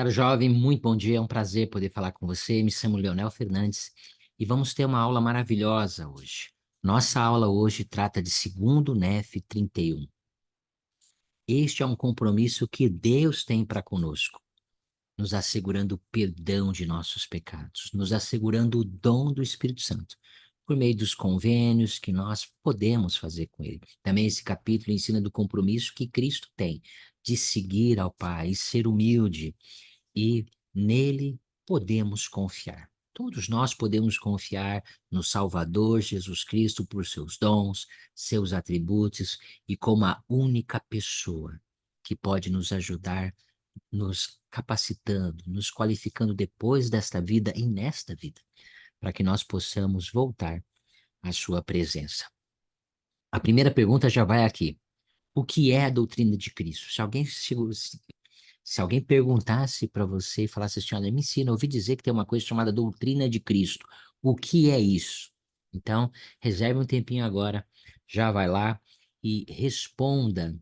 Cara jovem, muito bom dia, é um prazer poder falar com você. Me chamo Leonel Fernandes e vamos ter uma aula maravilhosa hoje. Nossa aula hoje trata de segundo Nef 31. Este é um compromisso que Deus tem para conosco, nos assegurando o perdão de nossos pecados, nos assegurando o dom do Espírito Santo, por meio dos convênios que nós podemos fazer com Ele. Também esse capítulo ensina do compromisso que Cristo tem de seguir ao Pai e ser humilde, e nele podemos confiar. Todos nós podemos confiar no Salvador Jesus Cristo por seus dons, seus atributos e como a única pessoa que pode nos ajudar, nos capacitando, nos qualificando depois desta vida e nesta vida, para que nós possamos voltar à sua presença. A primeira pergunta já vai aqui. O que é a doutrina de Cristo? Se alguém perguntasse para você e falasse assim, olha, me ensina, eu ouvi dizer que tem uma coisa chamada doutrina de Cristo. O que é isso? Então, reserve um tempinho agora, já vai lá e responda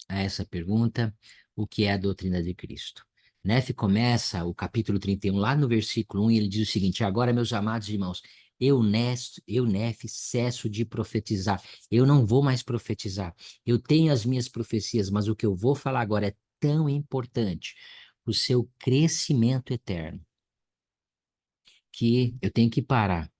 a essa pergunta, o que é a doutrina de Cristo. Nef começa o capítulo 31, lá no versículo 1, e ele diz o seguinte, agora, meus amados irmãos, Nef, cesso de profetizar. Eu não vou mais profetizar. Eu tenho as minhas profecias, mas o que eu vou falar agora é tão importante para o seu crescimento eterno, que eu tenho que parar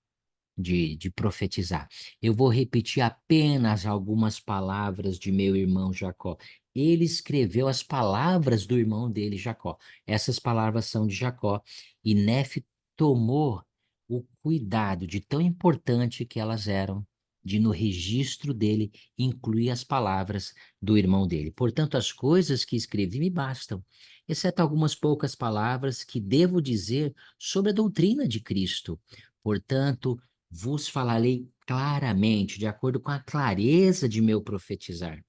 de profetizar. Eu vou repetir apenas algumas palavras de meu irmão Jacó. Ele escreveu as palavras do irmão dele, Jacó. Essas palavras são de Jacó, e Nef tomou o cuidado de tão importante que elas eram, de no registro dele incluir as palavras do irmão dele. Portanto, as coisas que escrevi me bastam, exceto algumas poucas palavras que devo dizer sobre a doutrina de Cristo. Portanto, vos falarei claramente, de acordo com a clareza de meu profetizar,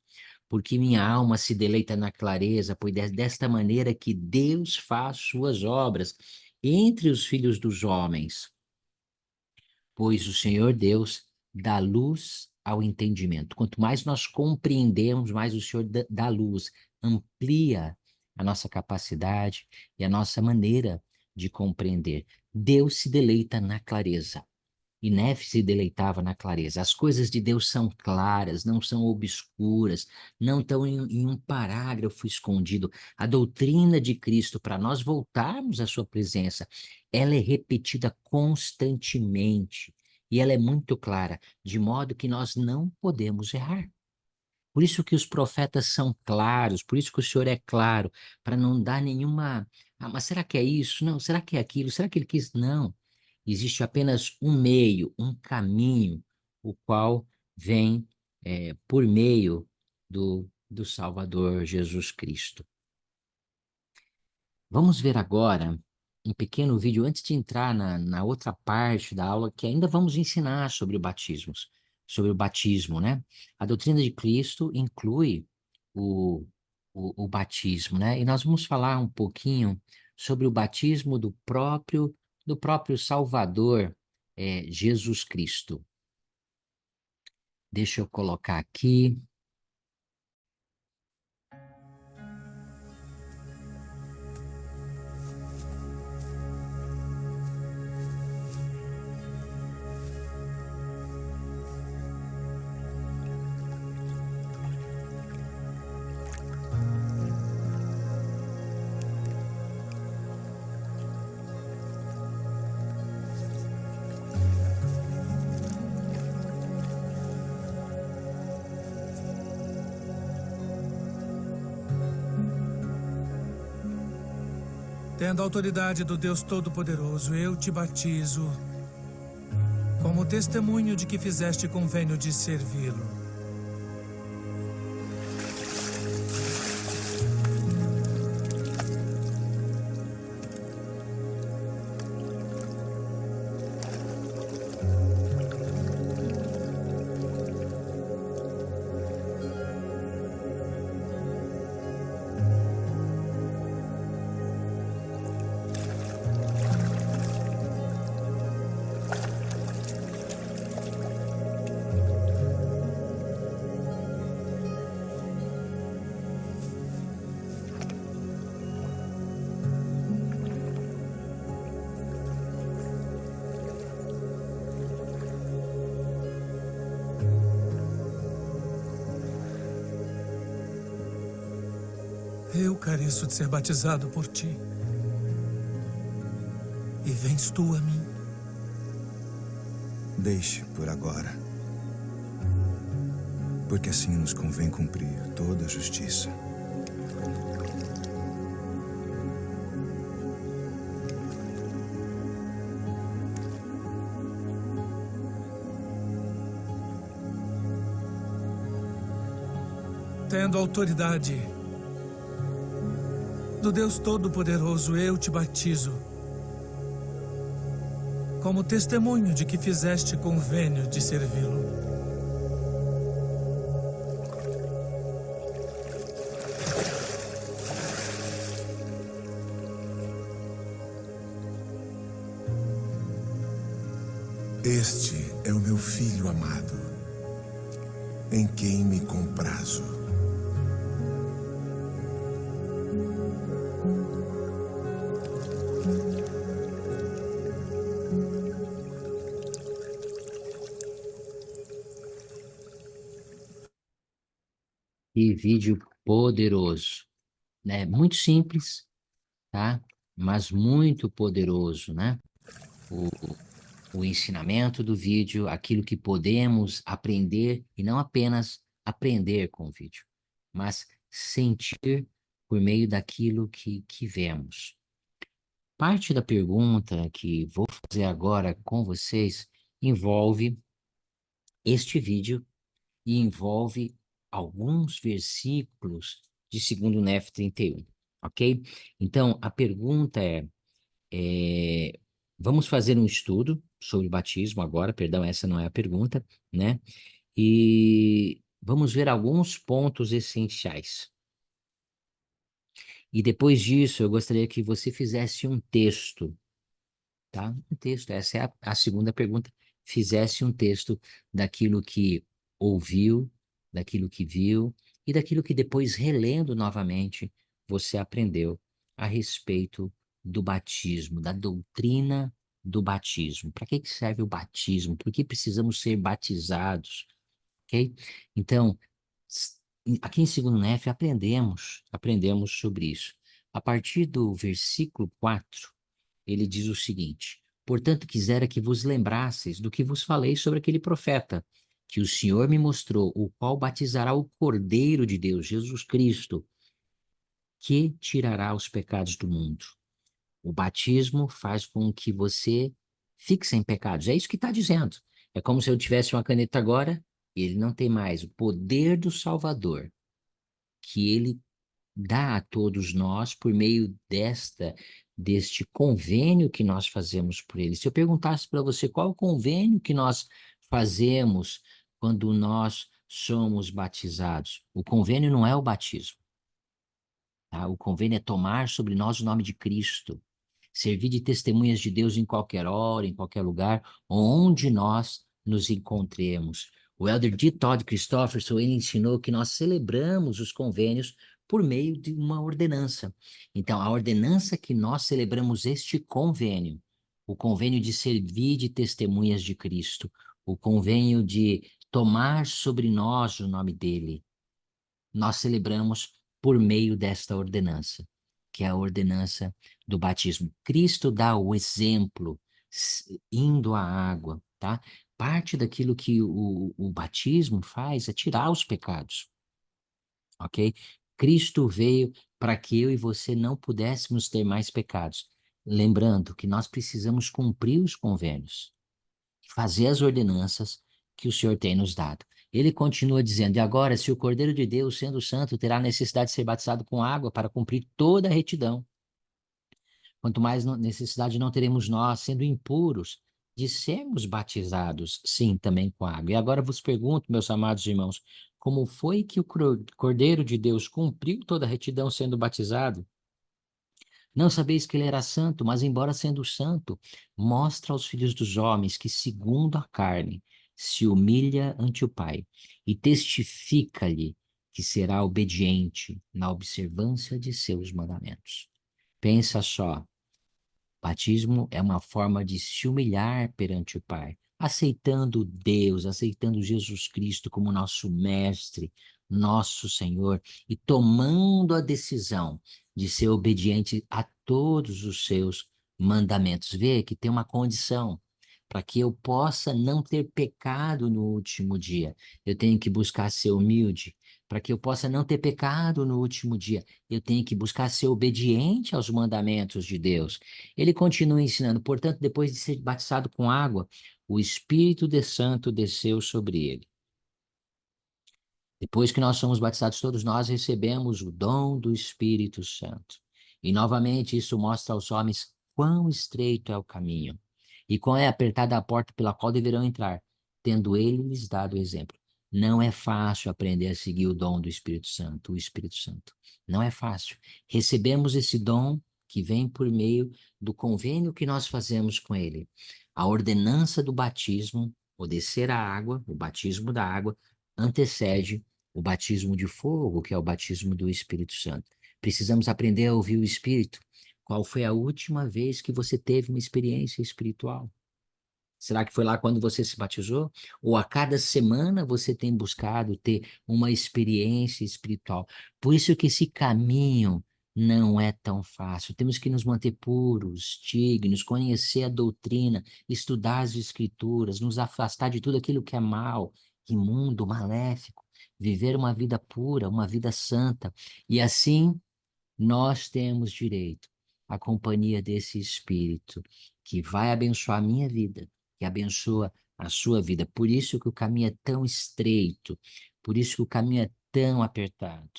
porque minha alma se deleita na clareza, pois desta maneira que Deus faz suas obras entre os filhos dos homens, pois o Senhor Deus dá luz ao entendimento. Quanto mais nós compreendemos, mais o Senhor dá luz, amplia a nossa capacidade e a nossa maneira de compreender. Deus se deleita na clareza. E Nef se deleitava na clareza. As coisas de Deus são claras, não são obscuras, não estão em um parágrafo escondido. A doutrina de Cristo, para nós voltarmos à sua presença, ela é repetida constantemente. E ela é muito clara, de modo que nós não podemos errar. Por isso que os profetas são claros, por isso que o Senhor é claro, para não dar nenhuma... Ah, mas será que é isso? Não, será que é aquilo? Será que ele quis? Não. Existe apenas um meio, um caminho, o qual vem por meio do Salvador Jesus Cristo. Vamos ver agora um pequeno vídeo antes de entrar na outra parte da aula, que ainda vamos ensinar sobre sobre o batismo, né? A doutrina de Cristo inclui o, o batismo, né? E nós vamos falar um pouquinho sobre o batismo do próprio Salvador, Jesus Cristo. Deixa eu colocar aqui. Tendo a autoridade do Deus Todo-Poderoso, eu te batizo como testemunho de que fizeste convênio de servi-lo. Eu careço de ser batizado por ti. E vens tu a mim. Deixe por agora, porque assim nos convém cumprir toda a justiça. Tendo autoridade do Deus Todo-Poderoso, eu te batizo como testemunho de que fizeste convênio de servi-lo. Este é o meu filho amado, em quem me comprazo. Que vídeo poderoso, né? Muito simples, tá? Mas muito poderoso, né? O ensinamento do vídeo, aquilo que podemos aprender, e não apenas aprender com o vídeo, mas sentir por meio daquilo que vemos. Parte da pergunta que vou fazer agora com vocês envolve este vídeo e envolve alguns versículos de 2 Nef 31, ok? Então, a pergunta é, vamos fazer um estudo sobre batismo agora, perdão, essa não é a pergunta, né? E vamos ver alguns pontos essenciais. E depois disso, eu gostaria que você fizesse um texto, tá? Um texto, essa é a segunda pergunta. Fizesse um texto daquilo que ouviu, daquilo que viu e daquilo que depois, relendo novamente, você aprendeu a respeito do batismo, da doutrina do batismo. Para que que serve o batismo? Por que precisamos ser batizados? Ok? Então, aqui em 2 Nef aprendemos sobre isso. A partir do versículo 4, ele diz o seguinte: portanto, quisera que vos lembrasseis do que vos falei sobre aquele profeta, que o Senhor me mostrou, o qual batizará o Cordeiro de Deus, Jesus Cristo, que tirará os pecados do mundo. O batismo faz com que você fique sem pecados. É isso que está dizendo. É como se eu tivesse uma caneta agora e ele não tem mais o poder do Salvador, que ele dá a todos nós por meio deste convênio que nós fazemos por ele. Se eu perguntasse para você qual é o convênio que nós fazemos quando nós somos batizados, o convênio não é o batismo, tá? O convênio é tomar sobre nós o nome de Cristo, servir de testemunhas de Deus em qualquer hora, em qualquer lugar, onde nós nos encontremos. O elder D. Todd Christofferson, ele ensinou que nós celebramos os convênios por meio de uma ordenança. Então, a ordenança que nós celebramos este convênio, o convênio de servir de testemunhas de Cristo, o convênio de tomar sobre nós o nome dele, nós celebramos por meio desta ordenança, que é a ordenança do batismo. Cristo dá o exemplo, indo à água, tá? Parte daquilo que o batismo faz é tirar os pecados, ok? Cristo veio para que eu e você não pudéssemos ter mais pecados. Lembrando que nós precisamos cumprir os convênios, fazer as ordenanças que o Senhor tem nos dado. Ele continua dizendo: e agora, se o Cordeiro de Deus, sendo santo, terá necessidade de ser batizado com água para cumprir toda a retidão, quanto mais necessidade não teremos nós, sendo impuros, de sermos batizados, sim, também com água. E agora vos pergunto, meus amados irmãos, como foi que o Cordeiro de Deus cumpriu toda a retidão sendo batizado? Não sabeis que ele era santo, mas embora sendo santo, mostra aos filhos dos homens que, segundo a carne, se humilha ante o Pai e testifica-lhe que será obediente na observância de seus mandamentos. Pensa só, batismo é uma forma de se humilhar perante o Pai, aceitando Deus, aceitando Jesus Cristo como nosso mestre, nosso Senhor e tomando a decisão de ser obediente a todos os seus mandamentos. Vê que tem uma condição. Para que eu possa não ter pecado no último dia, eu tenho que buscar ser humilde. Para que eu possa não ter pecado no último dia, eu tenho que buscar ser obediente aos mandamentos de Deus. Ele continua ensinando, portanto, depois de ser batizado com água, o Espírito de Santo desceu sobre ele. Depois que nós somos batizados, todos nós recebemos o dom do Espírito Santo. E novamente isso mostra aos homens quão estreito é o caminho e quão é apertada a porta pela qual deverão entrar, tendo ele lhes dado o exemplo. Não é fácil aprender a seguir o dom do Espírito Santo, o Espírito Santo. Não é fácil. Recebemos esse dom que vem por meio do convênio que nós fazemos com ele. A ordenança do batismo, o descer a água, o batismo da água, antecede o batismo de fogo, que é o batismo do Espírito Santo. Precisamos aprender a ouvir o Espírito. Qual foi a última vez que você teve uma experiência espiritual? Será que foi lá quando você se batizou? Ou a cada semana você tem buscado ter uma experiência espiritual? Por isso que esse caminho não é tão fácil. Temos que nos manter puros, dignos, conhecer a doutrina, estudar as escrituras, nos afastar de tudo aquilo que é mal, imundo, maléfico, viver uma vida pura, uma vida santa. E assim nós temos direito à companhia desse Espírito que vai abençoar a minha vida, que abençoa a sua vida. Por isso que o caminho é tão estreito, por isso que o caminho é tão apertado.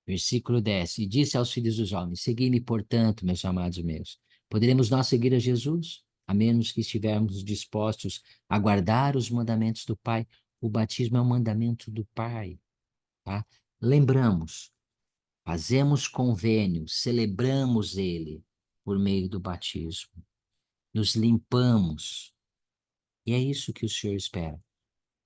Versículo 10. E disse aos filhos dos homens: Segui-me, portanto, meus amados meus. Poderemos nós seguir a Jesus, a menos que estivermos dispostos a guardar os mandamentos do Pai. O batismo é um mandamento do Pai, tá? Lembramos, fazemos convênio, celebramos ele por meio do batismo. Nos limpamos. E é isso que o Senhor espera.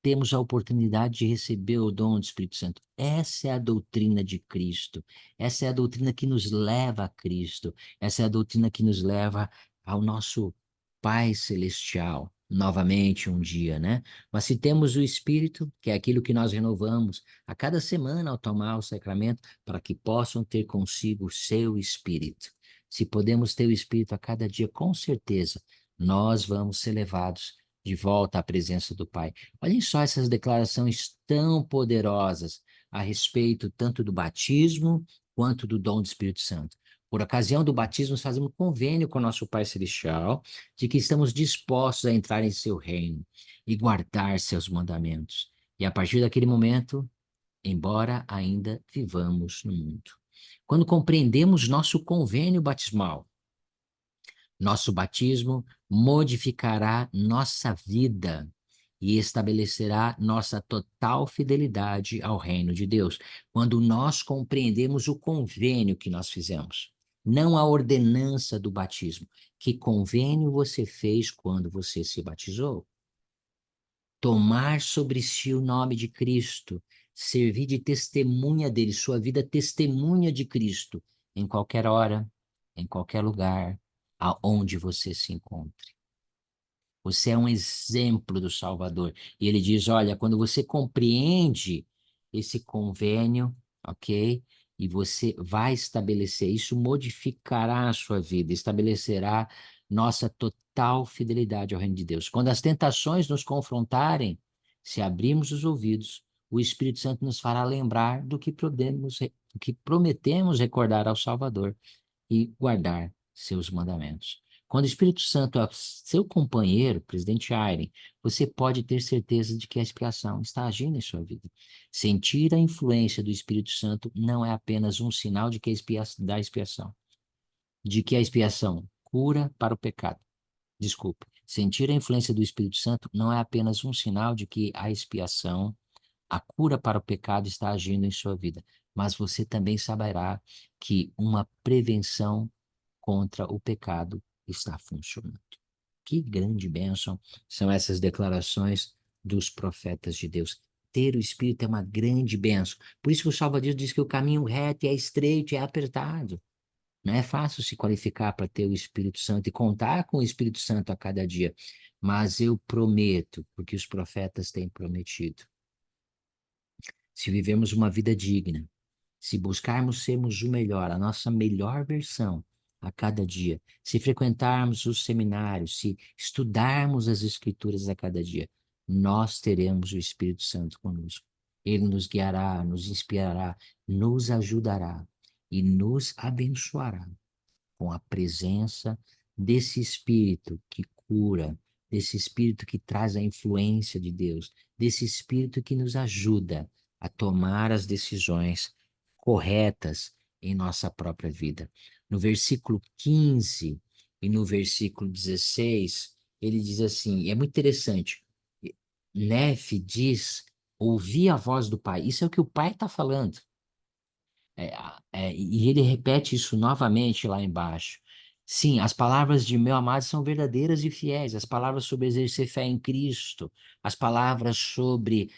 Temos a oportunidade de receber o dom do Espírito Santo. Essa é a doutrina de Cristo. Essa é a doutrina que nos leva a Cristo. Essa é a doutrina que nos leva ao nosso Pai Celestial. Novamente um dia, né? Mas se temos o Espírito, que é aquilo que nós renovamos a cada semana ao tomar o sacramento, para que possam ter consigo o seu Espírito. Se podemos ter o Espírito a cada dia, com certeza, nós vamos ser levados de volta à presença do Pai. Olhem só essas declarações tão poderosas a respeito tanto do batismo quanto do dom do Espírito Santo. Por ocasião do batismo, nós fazemos convênio com o nosso Pai Celestial de que estamos dispostos a entrar em seu reino e guardar seus mandamentos. E a partir daquele momento, embora ainda vivamos no mundo. Quando compreendemos nosso convênio batismal, nosso batismo modificará nossa vida e estabelecerá nossa total fidelidade ao reino de Deus, quando nós compreendemos o convênio que nós fizemos, não a ordenança do batismo. Que convênio você fez quando você se batizou? Tomar sobre si o nome de Cristo, servir de testemunha dele, sua vida testemunha de Cristo, em qualquer hora, em qualquer lugar, aonde você se encontre. Você é um exemplo do Salvador. E ele diz: olha, quando você compreende esse convênio, ok? E você vai estabelecer, isso modificará a sua vida, estabelecerá nossa total fidelidade ao reino de Deus. Quando as tentações nos confrontarem, se abrirmos os ouvidos, o Espírito Santo nos fará lembrar do que prometemos recordar ao Salvador e guardar seus mandamentos. Quando o Espírito Santo é seu companheiro, presidente Ayren, você pode ter certeza de que a expiação está agindo em sua vida. Sentir a influência do Espírito Santo não é apenas um sinal de que da expiação, de que a expiação cura para o pecado. Desculpe. Sentir a influência do Espírito Santo não é apenas um sinal de que a expiação, a cura para o pecado está agindo em sua vida, mas você também saberá que uma prevenção contra o pecado está funcionando. Que grande bênção são essas declarações dos profetas de Deus. Ter o Espírito é uma grande bênção. Por isso que o Salvador diz que o caminho reto é estreito e é apertado. Não é fácil se qualificar para ter o Espírito Santo e contar com o Espírito Santo a cada dia. Mas eu prometo, porque os profetas têm prometido, se vivermos uma vida digna, se buscarmos sermos o melhor, a nossa melhor versão a cada dia, se frequentarmos os seminários, se estudarmos as Escrituras a cada dia, nós teremos o Espírito Santo conosco. Ele nos guiará, nos inspirará, nos ajudará e nos abençoará com a presença desse Espírito que cura, desse Espírito que traz a influência de Deus, desse Espírito que nos ajuda a tomar as decisões corretas em nossa própria vida. No versículo 15 e no versículo 16, ele diz assim, é muito interessante, Nefe diz, ouvi a voz do Pai, isso é o que o Pai está falando. E ele repete isso novamente lá embaixo. Sim, as palavras de meu amado são verdadeiras e fiéis. As palavras sobre exercer fé em Cristo, as palavras sobre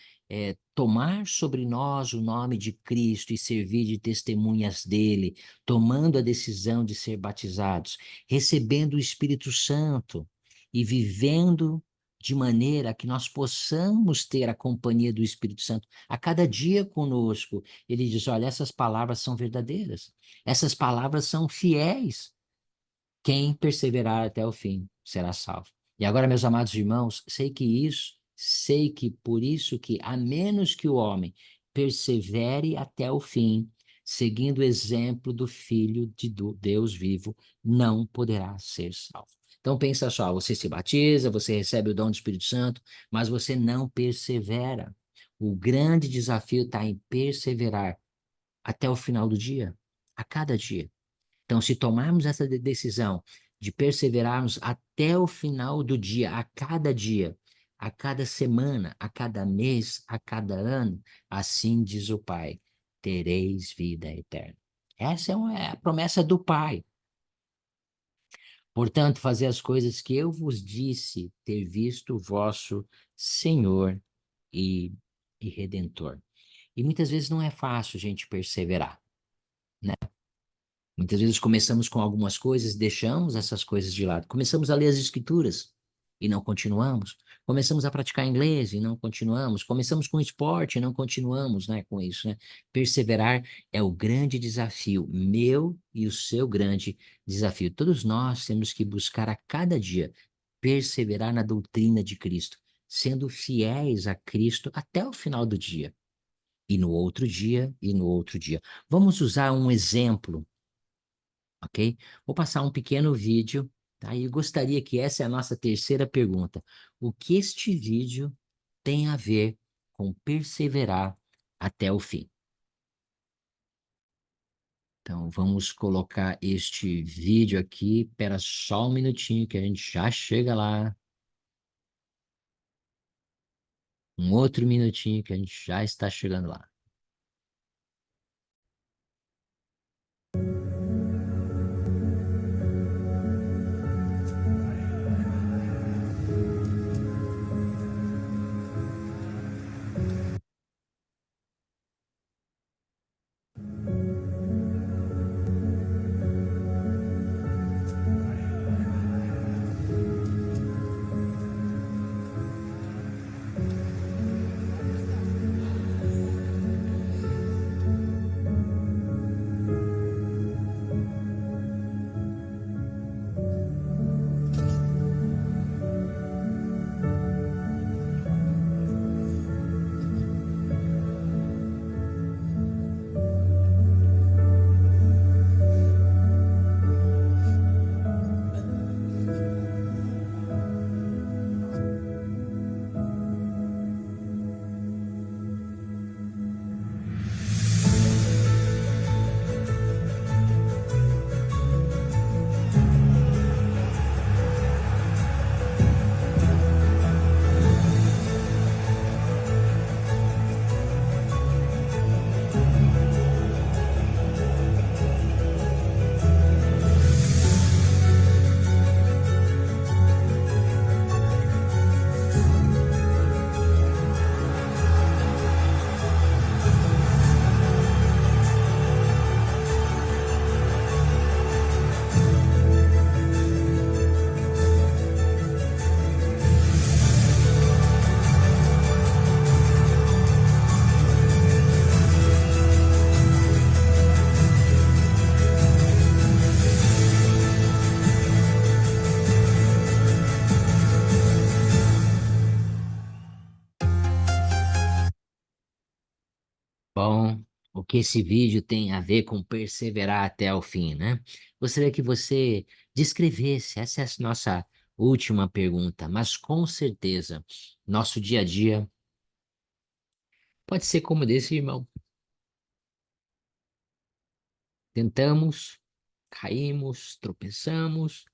tomar sobre nós o nome de Cristo e servir de testemunhas dele, tomando a decisão de ser batizados, recebendo o Espírito Santo e vivendo de maneira que nós possamos ter a companhia do Espírito Santo a cada dia conosco. Ele diz: olha, essas palavras são verdadeiras, essas palavras são fiéis. Quem perseverar até o fim será salvo. E agora, meus amados irmãos, sei que por isso que, a menos que o homem persevere até o fim, seguindo o exemplo do Filho de Deus vivo, não poderá ser salvo. Então pensa só, você se batiza, você recebe o dom do Espírito Santo, mas você não persevera. O grande desafio está em perseverar até o final do dia, a cada dia. Então, se tomarmos essa decisão de perseverarmos até o final do dia, a cada semana, a cada mês, a cada ano, assim diz o Pai, tereis vida eterna. Essa é a promessa do Pai. Portanto, fazer as coisas que eu vos disse, ter visto o vosso Senhor e Redentor. E muitas vezes não é fácil a gente perseverar, né? Muitas vezes começamos com algumas coisas, deixamos essas coisas de lado. Começamos a ler as Escrituras e não continuamos. Começamos a praticar inglês e não continuamos. Começamos com esporte e não continuamos, né, com isso, né? Perseverar é o grande desafio, meu e o seu grande desafio. Todos nós temos que buscar a cada dia perseverar na doutrina de Cristo, sendo fiéis a Cristo até o final do dia. E no outro dia, e no outro dia. Vamos usar um exemplo, ok? Vou passar um pequeno vídeo, tá? E gostaria que essa é a nossa terceira pergunta. O que este vídeo tem a ver com perseverar até o fim? Então, vamos colocar este vídeo aqui. Espera só um minutinho que a gente já chega lá. Um outro minutinho que a gente já está chegando lá. que esse vídeo tem a ver com perseverar até o fim, né? Gostaria que você descrevesse, essa é a nossa última pergunta, mas com certeza, nosso dia a dia pode ser como desse irmão. Tentamos, caímos, tropeçamos,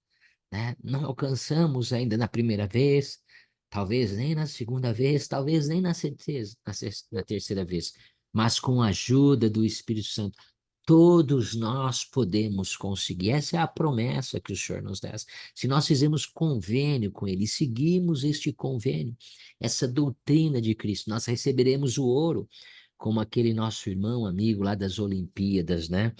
né? Não alcançamos ainda na primeira vez, talvez nem na segunda vez, talvez nem na terceira vez, mas com a ajuda do Espírito Santo, todos nós podemos conseguir. Essa é a promessa que o Senhor nos dá. Se nós fizermos convênio com Ele, seguimos este convênio, essa doutrina de Cristo, nós receberemos o ouro, como aquele nosso irmão, amigo lá das Olimpíadas, né?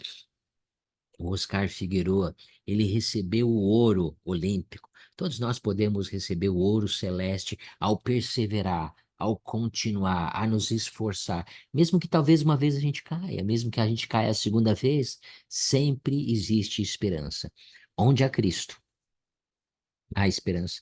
O Oscar Figueroa, ele recebeu o ouro olímpico. Todos nós podemos receber o ouro celeste ao perseverar, ao continuar, a nos esforçar. Mesmo que talvez uma vez a gente caia, mesmo que a gente caia a segunda vez, sempre existe esperança. Onde há Cristo, há esperança.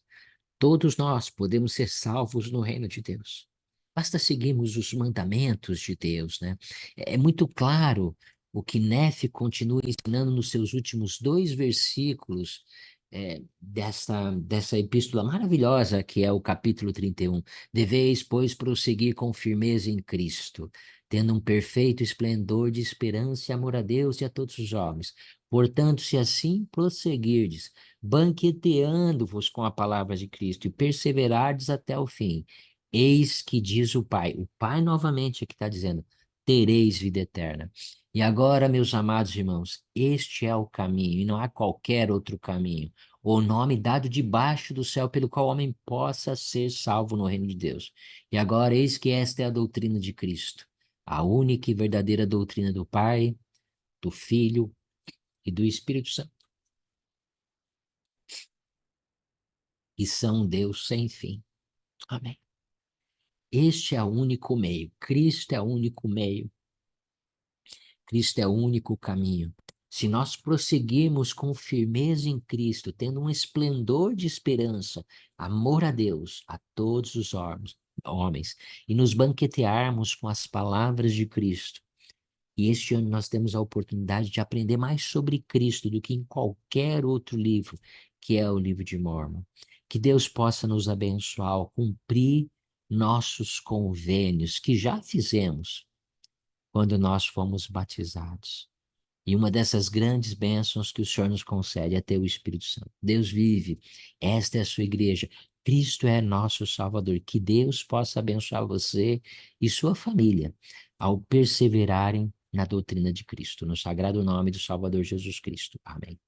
Todos nós podemos ser salvos no reino de Deus. Basta seguirmos os mandamentos de Deus, né? É muito claro o que Nefe continua ensinando nos seus últimos 2 versículos dessa epístola maravilhosa que é o capítulo 31. Deveis, pois, prosseguir com firmeza em Cristo, tendo um perfeito esplendor de esperança e amor a Deus e a todos os homens. Portanto, se assim prosseguirdes, banqueteando-vos com a palavra de Cristo e perseverardes até o fim, eis que diz o Pai novamente aqui está dizendo, tereis vida eterna. E agora, meus amados irmãos, este é o caminho, e não há qualquer outro caminho, o nome dado debaixo do céu pelo qual o homem possa ser salvo no reino de Deus. E agora, eis que esta é a doutrina de Cristo, a única e verdadeira doutrina do Pai, do Filho e do Espírito Santo, que são Deus sem fim. Amém. Este é o único meio. Cristo é o único meio. Cristo é o único caminho. Se nós prosseguirmos com firmeza em Cristo, tendo um esplendor de esperança, amor a Deus, a todos os homens, e nos banquetearmos com as palavras de Cristo, e este ano nós temos a oportunidade de aprender mais sobre Cristo do que em qualquer outro livro, que é o livro de Mórmon. Que Deus possa nos abençoar ao cumprir nossos convênios que já fizemos quando nós fomos batizados. E uma dessas grandes bênçãos que o Senhor nos concede é ter o Espírito Santo. Deus vive, esta é a sua igreja. Cristo é nosso Salvador. Que Deus possa abençoar você e sua família ao perseverarem na doutrina de Cristo, no sagrado nome do Salvador Jesus Cristo. Amém.